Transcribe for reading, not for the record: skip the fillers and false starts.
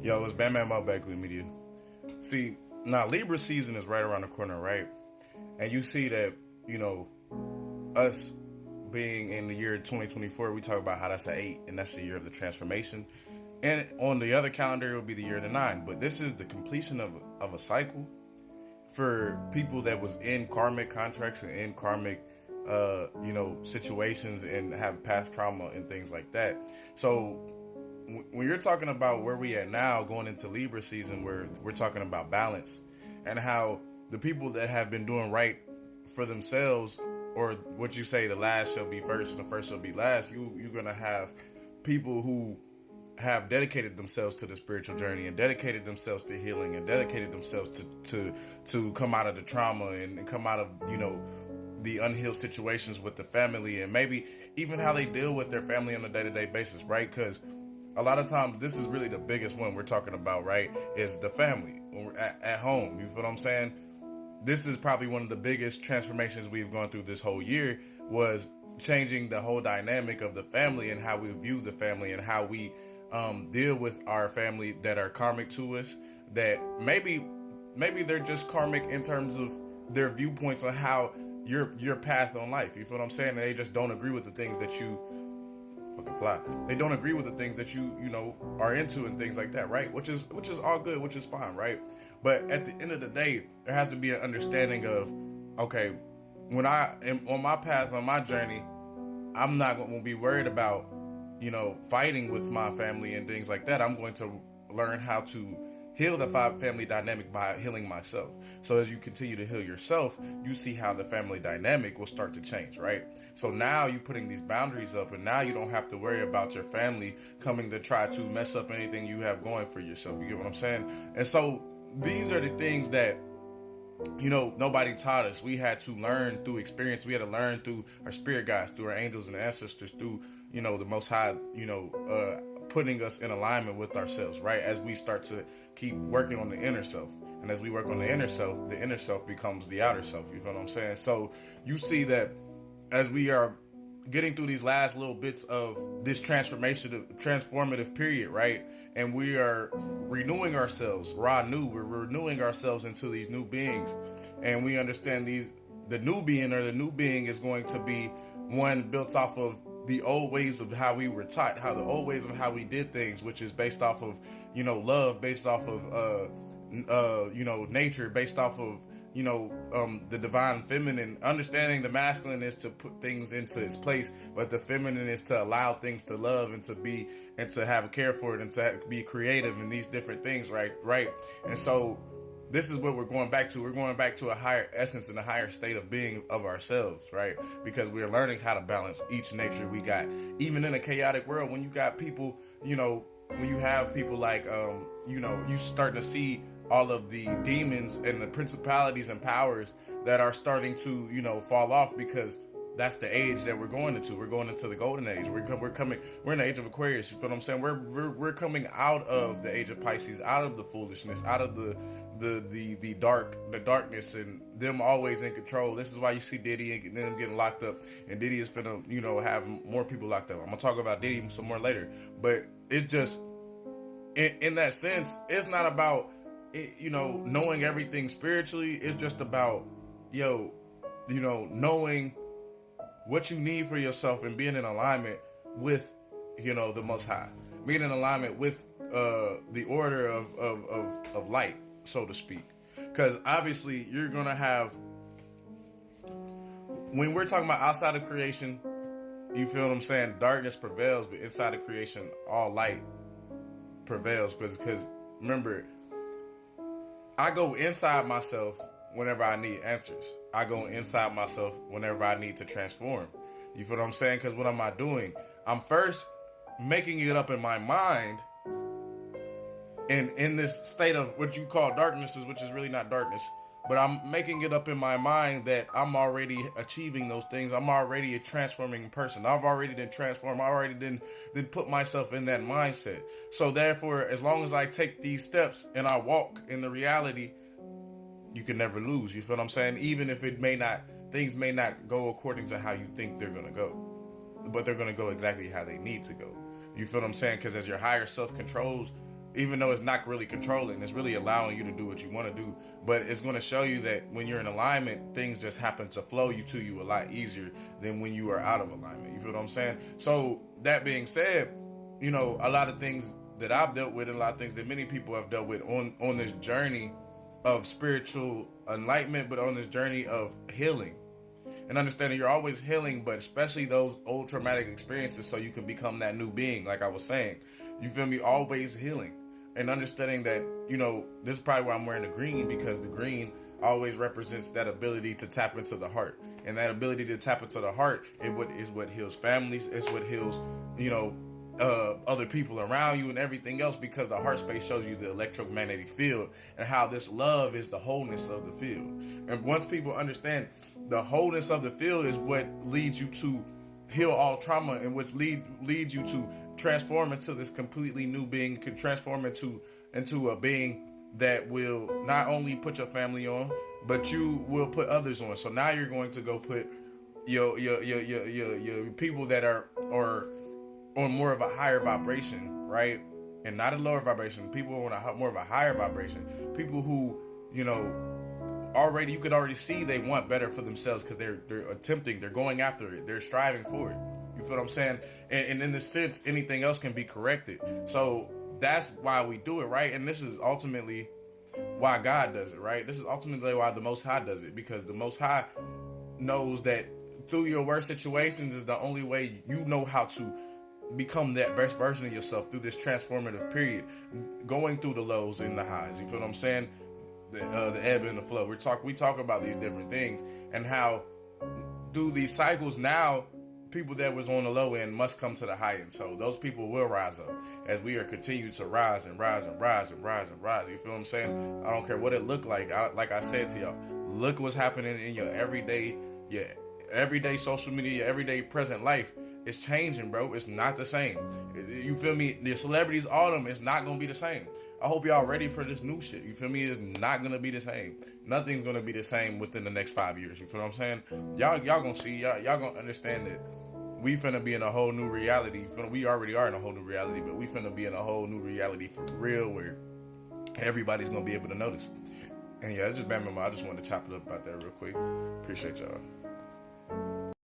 Yo, it's Bam Bam Up back with Media. See, now Libra season is right around the corner, right? And you see that, us being in the year 2024, we talk about how that's an 8, and that's the year of the transformation. And on the other calendar, it will be the year of the 9. But this is the completion of a cycle for people that was in karmic contracts and in karmic, situations and have past trauma and things like that. So when you're talking about where we at now going into Libra season, where we're talking about balance and how the people that have been doing right for themselves, or what you say, the last shall be first and the first shall be last, you're going to have people who have dedicated themselves to the spiritual journey and dedicated themselves to healing and dedicated themselves to come out of the trauma and come out of, the unhealed situations with the family, and maybe even how they deal with their family on a day-to-day basis, right? Because a lot of times, this is really the biggest one we're talking about, right? Is the family when we're at home. You feel what I'm saying? This is probably one of the biggest transformations we've gone through this whole year, was changing the whole dynamic of the family and how we view the family and how we deal with our family that are karmic to us. That maybe they're just karmic in terms of their viewpoints on how your path on life. You feel what I'm saying? And they just don't agree with the things that you fly. They don't agree with the things that you are into and things like that, right? Which is all good, which is fine, right? But at the end of the day, there has to be an understanding of, okay, when I am on my path, on my journey, I'm not going to be worried about, fighting with my family and things like that. I'm going to learn how to heal the family dynamic by healing myself. So as you continue to heal yourself, you see how the family dynamic will start to change, right? So now you're putting these boundaries up, and now you don't have to worry about your family coming to try to mess up anything you have going for yourself. You get what I'm saying? And so these are the things that, nobody taught us. We had to learn through experience. We had to learn through our spirit guides, through our angels and ancestors, through, the Most High, putting us in alignment with ourselves, right? As we start to keep working on the inner self. And as we work on the inner self becomes the outer self. You know what I'm saying? So you see that as we are getting through these last little bits of this transformative period, right? And we are renewing ourselves, we're renewing ourselves into these new beings. And we understand the new being is going to be one built off of the old ways of how we were taught, the old ways of how we did things, which is based off of, love, based off of, nature, based off of, the divine feminine. Understanding the masculine is to put things into its place, but the feminine is to allow things to love and to be, and to have a care for it and to be creative in these different things, right? And so this is what we're going back to. We're going back to a higher essence and a higher state of being of ourselves, right? Because we're learning how to balance each nature we got. Even in a chaotic world, when you got people, when you have people like, you starting to see all of the demons and the principalities and powers that are starting to, fall off, because that's the age that we're going into. We're going into the golden age. We're in the age of Aquarius. You feel what I'm saying? We're coming out of the age of Pisces, out of the foolishness, out of the darkness, and them always in control. This is why you see Diddy and them getting locked up, and Diddy is finna, have more people locked up. I'm gonna talk about Diddy some more later, but it's just in that sense, it's not about knowing everything spiritually. It's just about knowing what you need for yourself and being in alignment with the Most High, being in alignment with the order of light, so to speak. Because obviously you're gonna have, when we're talking about outside of creation, you feel what I'm saying, darkness prevails, but inside of creation all light prevails. Because remember, I go inside myself whenever I need answers. I go inside myself whenever I need to transform. You feel what I'm saying? Because what am I doing? I'm first making it up in my mind, and in this state of what you call darkness, which is really not darkness, but I'm making it up in my mind that I'm already achieving those things. I'm already a transforming person. I've already been transformed. I already didn't put myself in that mindset. So therefore, as long as I take these steps and I walk in the reality, you can never lose. You feel what I'm saying? Even if things may not go according to how you think they're going to go, but they're going to go exactly how they need to go. You feel what I'm saying? Because as your higher self controls even though it's not really controlling, it's really allowing you to do what you want to do. But it's going to show you that when you're in alignment, things just happen to flow to you a lot easier than when you are out of alignment. You feel what I'm saying? So that being said, a lot of things that I've dealt with and a lot of things that many people have dealt with on this journey of spiritual enlightenment, but on this journey of healing and understanding you're always healing, but especially those old traumatic experiences so you can become that new being, like I was saying. You feel me? Always healing. And understanding that, this is probably why I'm wearing the green, because the green always represents that ability to tap into the heart. And that ability to tap into the heart is what heals families. It's what heals, other people around you and everything else, because the heart space shows you the electromagnetic field and how this love is the wholeness of the field. And once people understand the wholeness of the field is what leads you to heal all trauma, and which leads you to transform into this completely new being, can transform into a being that will not only put your family on, but you will put others on. So now you're going to go put your people that are on more of a higher vibration, right? And not a lower vibration. People on a more of a higher vibration. People who, already, you could already see they want better for themselves, because they're attempting, they're going after it, they're striving for it. You feel what I'm saying? And in this sense, anything else can be corrected. So that's why we do it, right? And this is ultimately why God does it, right? This is ultimately why the Most High does it, because the Most High knows that through your worst situations is the only way you know how to become that best version of yourself, through this transformative period, going through the lows and the highs. You feel what I'm saying? The ebb and the flow. We talk about these different things, and how through these cycles now, people that was on the low end must come to the high end. So those people will rise up as we are continuing to rise and rise and rise and rise and rise. You feel what I'm saying? I don't care what it looked like. Like I said to y'all, look what's happening in your everyday social media, your everyday present life. It's changing, bro. It's not the same. You feel me? The celebrities, all of them, it's not going to be the same. I hope y'all ready for this new shit. You feel me? It's not going to be the same. Nothing's going to be the same within the next 5 years. You feel what I'm saying? Y'all going to see. Y'all going to understand that we finna be in a whole new reality. We already are in a whole new reality, but we finna be in a whole new reality for real, where everybody's going to be able to notice. And yeah, it's just been my mind. I just wanted to chop it up about that real quick. Appreciate y'all.